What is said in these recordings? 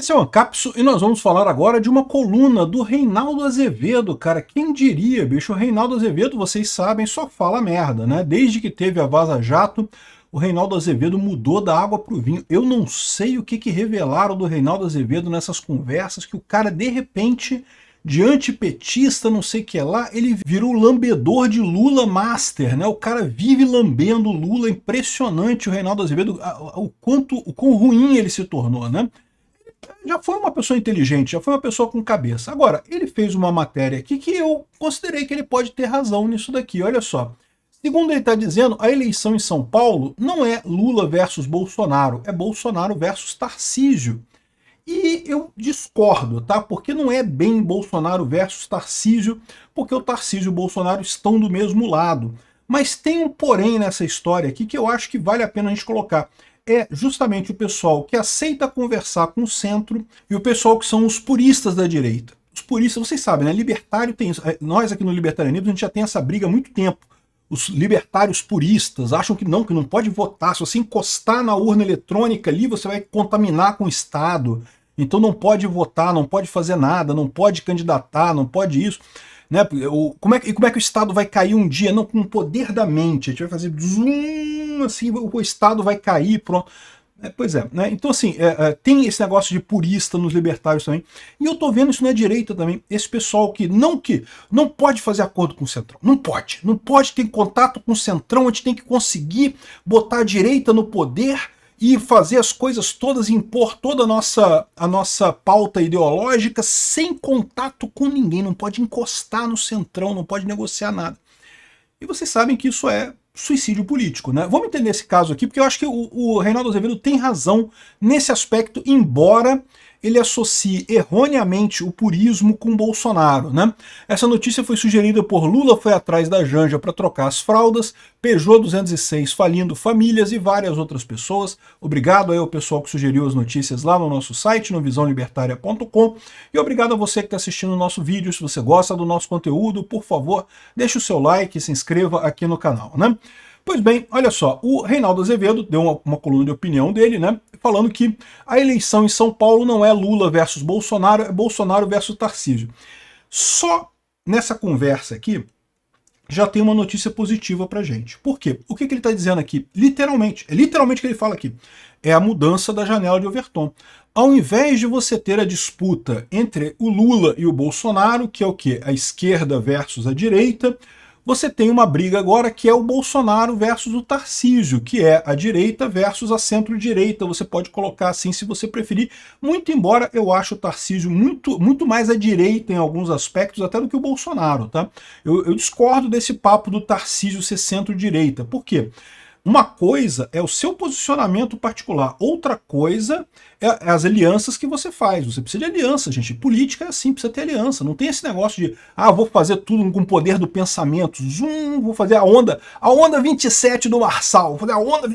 Esse é o Ancapso e nós vamos falar agora de uma coluna do Reinaldo Azevedo, cara. Quem diria, bicho? O Reinaldo Azevedo, vocês sabem, só fala merda, né? Desde que teve a Vaza Jato, o Reinaldo Azevedo mudou da água pro vinho. Eu não sei o que revelaram do Reinaldo Azevedo nessas conversas, que o cara, de repente, de antipetista, não sei o que lá, ele virou lambedor de Lula Master, né? O cara vive lambendo Lula, impressionante o Reinaldo Azevedo, o quão ruim ele se tornou, né? Já foi uma pessoa inteligente, já foi uma pessoa com cabeça. Agora, ele fez uma matéria aqui que eu considerei que ele pode ter razão nisso daqui, olha só. Segundo ele está dizendo, a eleição em São Paulo não é Lula versus Bolsonaro, é Bolsonaro versus Tarcísio. E eu discordo, tá? Porque não é bem Bolsonaro versus Tarcísio, porque o Tarcísio e o Bolsonaro estão do mesmo lado. Mas tem um porém nessa história aqui que eu acho que vale a pena a gente colocar. É justamente o pessoal que aceita conversar com o centro e o pessoal que são os puristas da direita. Os puristas, vocês sabem, né? Libertário tem isso. Nós aqui no libertarianismo a gente já tem essa briga há muito tempo. Os libertários puristas acham que não pode votar. Se você encostar na urna eletrônica ali, você vai contaminar com o Estado. Então não pode votar, não pode fazer nada, não pode candidatar, não pode isso. Né? Como é que o Estado vai cair um dia? Não, com o poder da mente. A gente vai fazer zoom, assim, o Estado vai cair, pronto. Pois é, né? Então assim, tem esse negócio de purista nos libertários também. E eu tô vendo isso na direita também. Esse pessoal que não pode fazer acordo com o Centrão. Não pode ter contato com o Centrão. A gente tem que conseguir botar a direita no poder e fazer as coisas todas, impor toda a nossa pauta ideológica sem contato com ninguém. Não pode encostar no Centrão, não pode negociar nada. E vocês sabem que isso é suicídio político, né? Vamos entender esse caso aqui, porque eu acho que o Reinaldo Azevedo tem razão nesse aspecto, embora ele associe erroneamente o purismo com Bolsonaro, né? Essa notícia foi sugerida por Lula foi atrás da Janja para trocar as fraldas, Peugeot 206 falindo famílias e várias outras pessoas. Obrigado aí ao pessoal que sugeriu as notícias lá no nosso site, no visãolibertaria.com, e obrigado a você que está assistindo o nosso vídeo. Se você gosta do nosso conteúdo, por favor, deixe o seu like e se inscreva aqui no canal, né? Pois bem, olha só, o Reinaldo Azevedo deu uma coluna de opinião dele, né, falando que a eleição em São Paulo não é Lula versus Bolsonaro, é Bolsonaro versus Tarcísio. Só nessa conversa aqui já tem uma notícia positiva pra gente. Por quê? O que ele está dizendo aqui? Literalmente, é literalmente o que ele fala aqui. É a mudança da janela de Overton. Ao invés de você ter a disputa entre o Lula e o Bolsonaro, que é o quê? A esquerda versus a direita, você tem uma briga agora que é o Bolsonaro versus o Tarcísio, que é a direita versus a centro-direita. Você pode colocar assim se você preferir, muito embora eu acho o Tarcísio muito mais à direita em alguns aspectos até do que o Bolsonaro, tá? Eu discordo desse papo do Tarcísio ser centro-direita. Por quê? Uma coisa é o seu posicionamento particular, outra coisa é as alianças que você faz. Você precisa de aliança, gente. Política é assim, precisa ter aliança. Não tem esse negócio de, vou fazer tudo com o poder do pensamento. Vou fazer a onda 27 do Marçal. Vou fazer a onda...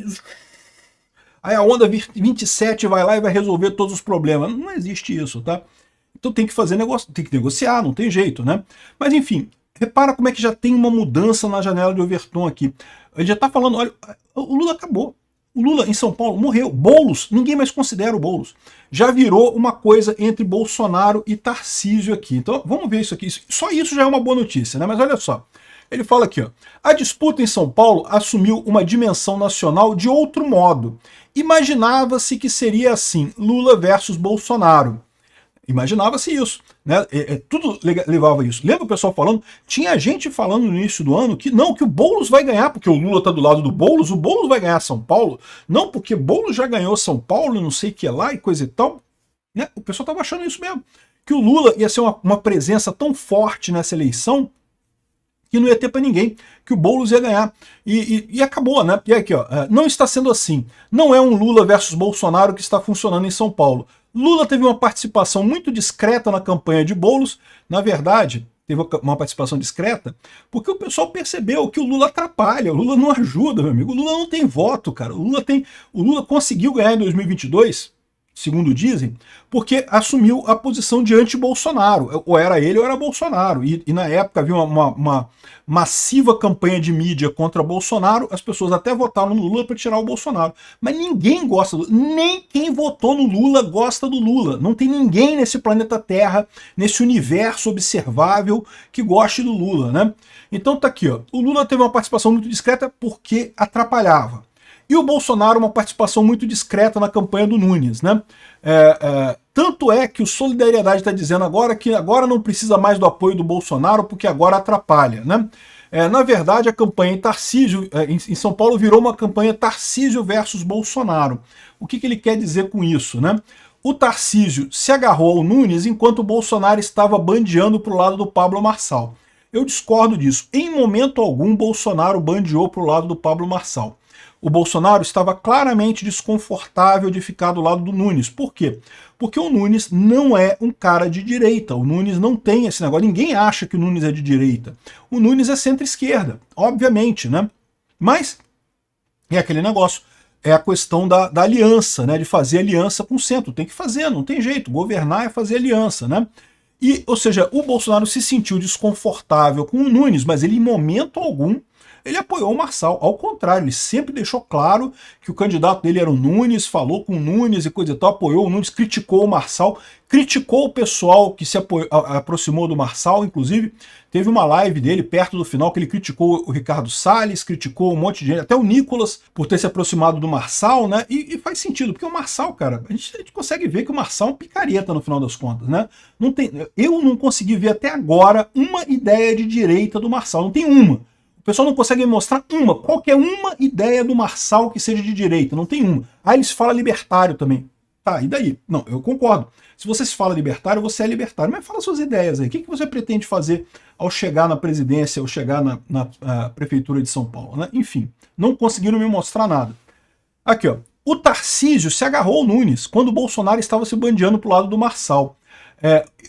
Aí a onda 27 vai lá e vai resolver todos os problemas. Não existe isso, tá? Então tem que fazer negócio, tem que negociar, não tem jeito, né? Mas enfim, repara como é que já tem uma mudança na janela de Overton aqui. Ele já está falando, olha, o Lula acabou. O Lula em São Paulo morreu. Boulos, ninguém mais considera o Boulos. Já virou uma coisa entre Bolsonaro e Tarcísio aqui. Então vamos ver isso aqui. Só isso já é uma boa notícia, né? Mas olha só. Ele fala aqui, ó. A disputa em São Paulo assumiu uma dimensão nacional de outro modo. Imaginava-se que seria assim, Lula versus Bolsonaro. Imaginava-se isso, né? Tudo levava a isso. Lembra o pessoal falando? Tinha gente falando no início do ano que não, que o Boulos vai ganhar, porque o Lula tá do lado do Boulos, o Boulos vai ganhar São Paulo. Não, porque Boulos já ganhou São Paulo, não sei o que lá e coisa e tal. Né? O pessoal tava achando isso mesmo. Que o Lula ia ser uma presença tão forte nessa eleição que não ia ter para ninguém, que o Boulos ia ganhar. E acabou, né? E aqui, ó, não está sendo assim. Não é um Lula versus Bolsonaro que está funcionando em São Paulo. Lula teve uma participação muito discreta na campanha de Boulos. Na verdade, teve uma participação discreta porque o pessoal percebeu que o Lula atrapalha, o Lula não ajuda, meu amigo. O Lula não tem voto, cara. O Lula conseguiu ganhar em 2022. segundo dizem, porque assumiu a posição de anti-Bolsonaro. Ou era ele ou era Bolsonaro. E na época havia uma massiva campanha de mídia contra Bolsonaro, as pessoas até votaram no Lula para tirar o Bolsonaro. Mas ninguém gosta do Lula, nem quem votou no Lula gosta do Lula. Não tem ninguém nesse planeta Terra, nesse universo observável, que goste do Lula, né? Então tá aqui, ó. O Lula teve uma participação muito discreta porque atrapalhava. E o Bolsonaro, uma participação muito discreta na campanha do Nunes, né? Tanto é que o Solidariedade está dizendo agora que agora não precisa mais do apoio do Bolsonaro porque agora atrapalha, né? Na verdade, a campanha em Tarcísio, em São Paulo, virou uma campanha Tarcísio versus Bolsonaro. O que ele quer dizer com isso, né? O Tarcísio se agarrou ao Nunes enquanto o Bolsonaro estava bandeando para o lado do Pablo Marçal. Eu discordo disso. Em momento algum, Bolsonaro bandeou para o lado do Pablo Marçal. O Bolsonaro estava claramente desconfortável de ficar do lado do Nunes. Por quê? Porque o Nunes não é um cara de direita. O Nunes não tem esse negócio. Ninguém acha que o Nunes é de direita. O Nunes é centro-esquerda, obviamente, né? Mas é aquele negócio. É a questão da aliança, né? De fazer aliança com o centro. Tem que fazer, não tem jeito. Governar é fazer aliança, né? E, ou seja, o Bolsonaro se sentiu desconfortável com o Nunes, mas ele, em momento algum, ele apoiou o Marçal. Ao contrário, ele sempre deixou claro que o candidato dele era o Nunes, falou com o Nunes e coisa e tal, apoiou o Nunes, criticou o Marçal, criticou o pessoal que se aproximou do Marçal, inclusive teve uma live dele perto do final que ele criticou o Ricardo Salles, criticou um monte de gente, até o Nicolas, por ter se aproximado do Marçal, né? E faz sentido, porque o Marçal, cara, a gente consegue ver que o Marçal é um picareta no final das contas, né? Eu não consegui ver até agora uma ideia de direita do Marçal, não tem uma. O pessoal não consegue me mostrar qualquer uma ideia do Marçal que seja de direita, não tem uma. Aí eles falam libertário também. Tá, e daí? Não, eu concordo. Se você se fala libertário, você é libertário. Mas fala suas ideias aí. O que você pretende fazer ao chegar na presidência, ao chegar na prefeitura de São Paulo, né? Enfim, não conseguiram me mostrar nada. Aqui, ó. O Tarcísio se agarrou ao Nunes quando o Bolsonaro estava se bandeando pro lado do Marçal.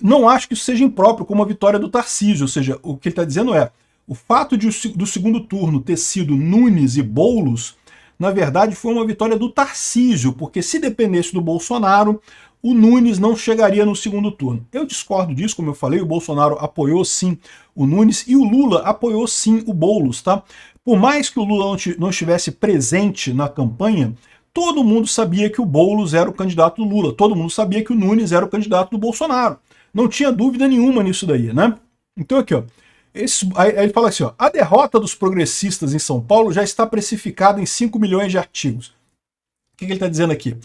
Não acho que isso seja impróprio como a vitória do Tarcísio. Ou seja, o que ele está dizendo é o fato do segundo turno ter sido Nunes e Boulos, na verdade, foi uma vitória do Tarcísio, porque se dependesse do Bolsonaro, o Nunes não chegaria no segundo turno. Eu discordo disso, como eu falei, o Bolsonaro apoiou sim o Nunes e o Lula apoiou sim o Boulos, tá? Por mais que o Lula não estivesse presente na campanha, todo mundo sabia que o Boulos era o candidato do Lula, todo mundo sabia que o Nunes era o candidato do Bolsonaro. Não tinha dúvida nenhuma nisso daí, né? Então aqui, ó. Aí ele fala assim, ó, a derrota dos progressistas em São Paulo já está precificada em 5 milhões de artigos. O que ele está dizendo aqui?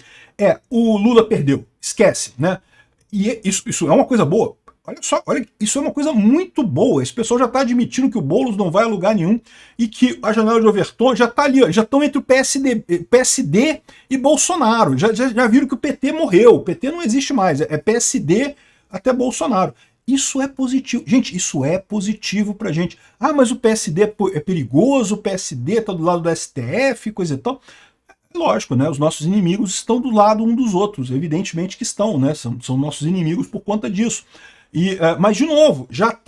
O Lula perdeu, esquece, né? E isso é uma coisa boa. Olha só, isso é uma coisa muito boa. Esse pessoal já está admitindo que o Boulos não vai a lugar nenhum e que a janela de Overton já está ali, ó, já estão entre o PSD e Bolsonaro. Já viram que o PT morreu, o PT não existe mais, é PSD até Bolsonaro. Isso é positivo. Gente, isso é positivo pra gente. Ah, mas o PSD é perigoso, o PSD tá do lado do STF, coisa e tal. Lógico, né? Os nossos inimigos estão do lado um dos outros. Evidentemente que estão, né? São nossos inimigos por conta disso. Mas, de novo, já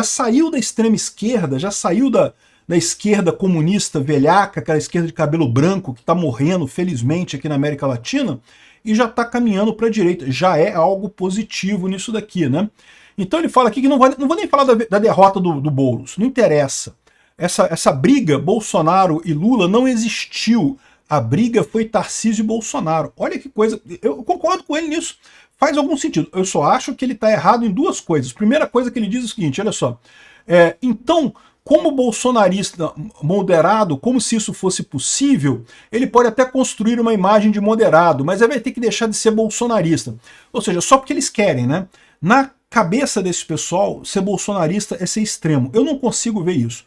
saiu da extrema esquerda, já saiu da esquerda comunista velhaca, aquela esquerda de cabelo branco que está morrendo, felizmente, aqui na América Latina, e já está caminhando para a direita. Já é algo positivo nisso daqui, né? Então ele fala aqui que não vou nem falar da derrota do Boulos, não interessa. Essa briga Bolsonaro e Lula não existiu. A briga foi Tarcísio e Bolsonaro. Olha que coisa, eu concordo com ele nisso. Faz algum sentido. Eu só acho que ele está errado em duas coisas. Primeira coisa que ele diz é o seguinte, olha só. Então, como bolsonarista moderado, como se isso fosse possível, ele pode até construir uma imagem de moderado, mas ele vai ter que deixar de ser bolsonarista. Ou seja, só porque eles querem, né? Na cabeça desse pessoal, ser bolsonarista é ser extremo. Eu não consigo ver isso.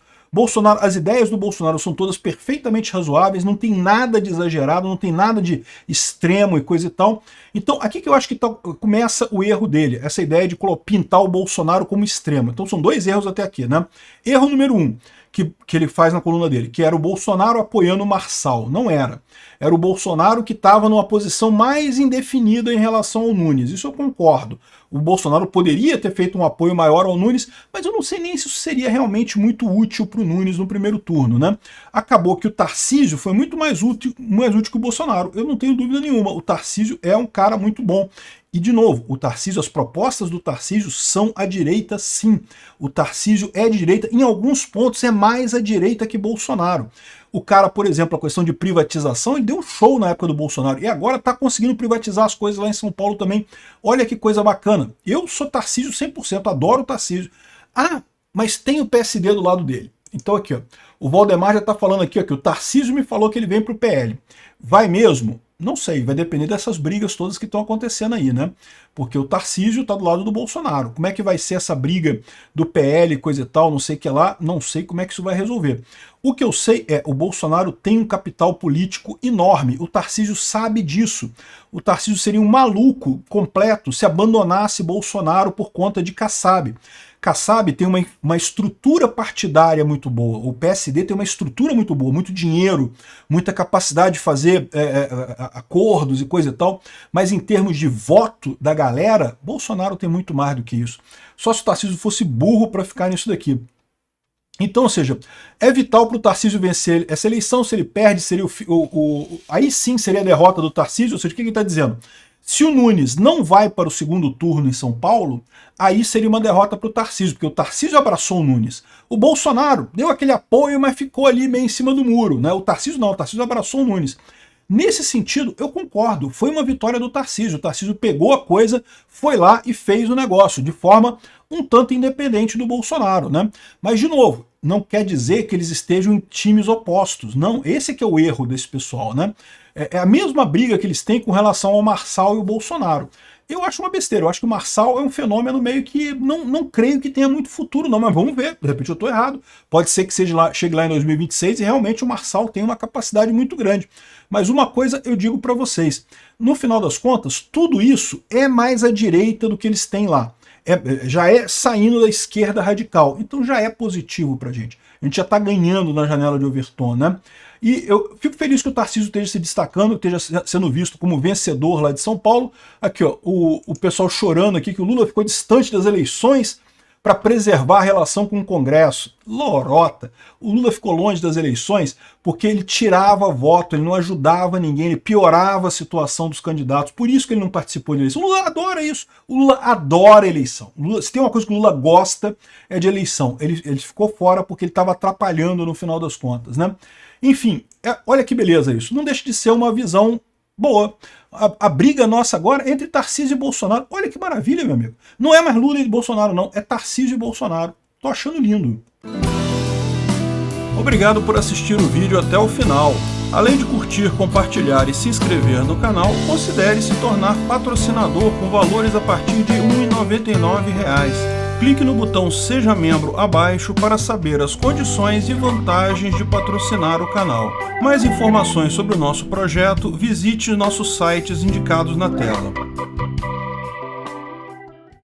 As ideias do Bolsonaro são todas perfeitamente razoáveis, não tem nada de exagerado, não tem nada de extremo e coisa e tal. Então, aqui que eu acho que começa o erro dele, essa ideia de pintar o Bolsonaro como extremo. Então, são dois erros até aqui, né? Erro número 1, que ele faz na coluna dele, que era o Bolsonaro apoiando o Marçal. Não era. Era o Bolsonaro que estava numa posição mais indefinida em relação ao Nunes. Isso eu concordo. O Bolsonaro poderia ter feito um apoio maior ao Nunes, mas eu não sei nem se isso seria realmente muito útil para o Nunes no primeiro turno, né? Acabou que o Tarcísio foi muito mais útil que o Bolsonaro. Eu não tenho dúvida nenhuma. O Tarcísio é um cara muito bom. E, de novo, o Tarcísio, as propostas do Tarcísio são à direita, sim. O Tarcísio é de direita, em alguns pontos é mais à direita que Bolsonaro. O cara, por exemplo, a questão de privatização, ele deu um show na época do Bolsonaro e agora está conseguindo privatizar as coisas lá em São Paulo também. Olha que coisa bacana. Eu sou Tarcísio 100%, adoro o Tarcísio. Ah, mas tem o PSD do lado dele. Então aqui, ó, o Valdemar já está falando aqui, ó, que o Tarcísio me falou que ele vem para o PL. Vai mesmo? Não sei, vai depender dessas brigas todas que estão acontecendo aí, né? Porque o Tarcísio está do lado do Bolsonaro. Como é que vai ser essa briga do PL, coisa e tal, não sei o que lá, não sei como é que isso vai resolver. O que eu sei é, o Bolsonaro tem um capital político enorme, o Tarcísio sabe disso. O Tarcísio seria um maluco completo se abandonasse Bolsonaro por conta de Kassab. Kassab tem uma estrutura partidária muito boa, o PSD tem uma estrutura muito boa, muito dinheiro, muita capacidade de fazer acordos e coisa e tal, mas em termos de voto da galera, Bolsonaro tem muito mais do que isso. Só se o Tarcísio fosse burro para ficar nisso daqui. Então, ou seja, é vital para o Tarcísio vencer essa eleição. Se ele perde, seria aí sim seria a derrota do Tarcísio. Ou seja, o que ele está dizendo? Se o Nunes não vai para o segundo turno em São Paulo, aí seria uma derrota para o Tarcísio, porque o Tarcísio abraçou o Nunes. O Bolsonaro deu aquele apoio, mas ficou ali meio em cima do muro, né? O Tarcísio não, o Tarcísio abraçou o Nunes. Nesse sentido, eu concordo, foi uma vitória do Tarcísio. O Tarcísio pegou a coisa, foi lá e fez o negócio, de forma um tanto independente do Bolsonaro, né? Mas, de novo, não quer dizer que eles estejam em times opostos. Não, esse que é o erro desse pessoal, né? É a mesma briga que eles têm com relação ao Marçal e o Bolsonaro. Eu acho uma besteira, eu acho que o Marçal é um fenômeno meio que não creio que tenha muito futuro não, mas vamos ver, de repente eu estou errado. Pode ser que chegue lá em 2026 e realmente o Marçal tem uma capacidade muito grande. Mas uma coisa eu digo para vocês, no final das contas, tudo isso é mais à direita do que eles têm lá. Já é saindo da esquerda radical, então já é positivo para a gente. A gente já está ganhando na janela de Overton, né? E eu fico feliz que o Tarcísio esteja se destacando, esteja sendo visto como vencedor lá de São Paulo. Aqui, ó, o pessoal chorando aqui que o Lula ficou distante das eleições para preservar a relação com o Congresso. Lorota! O Lula ficou longe das eleições porque ele tirava voto, ele não ajudava ninguém, ele piorava a situação dos candidatos. Por isso que ele não participou de eleição. O Lula adora isso. O Lula adora eleição. Se tem uma coisa que o Lula gosta é de eleição. Ele ficou fora porque ele estava atrapalhando no final das contas, né? Enfim, olha que beleza isso. Não deixa de ser uma visão boa. A briga nossa agora é entre Tarcísio e Bolsonaro. Olha que maravilha, meu amigo. Não é mais Lula e Bolsonaro, não. É Tarcísio e Bolsonaro. Tô achando lindo. Obrigado por assistir o vídeo até o final. Além de curtir, compartilhar e se inscrever no canal, considere se tornar patrocinador com valores a partir de R$ 1,99. Clique no botão Seja Membro abaixo para saber as condições e vantagens de patrocinar o canal. Mais informações sobre o nosso projeto, visite nossos sites indicados na tela.